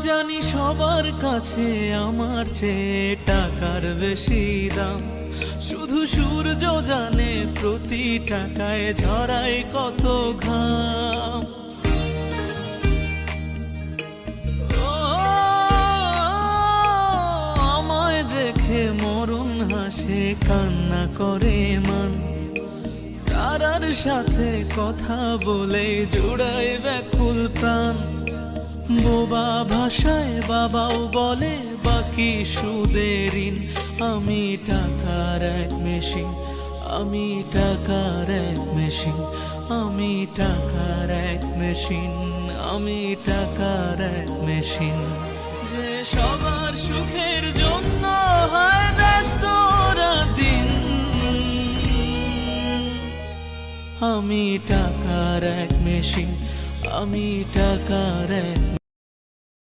জানি সবার কাছে আমার চেয়ে টাকার বেশি দাম, শুধু সূর্য জানে প্রতি টাকায় ঝরায় কত ঘাম। ও, আমায় দেখে মরণ হাসে কান্না করে মান, তারার সাথে কথা বলে জোড়ায় ব্যাকুল প্রাণ। বোবা ভাষায় বাবাও বলে বাকি সুদের ঋণ। আমি টাকার এক মেশিন, আমি টাকার এক মেশিন, আমি টাকার এক মেশিন, আমি টাকার এক মেশিন। যে সবার সুখের জন্য হয় ব্যস্ত দিন, আমি টাকার এক মেশিন, আমি টাকার এক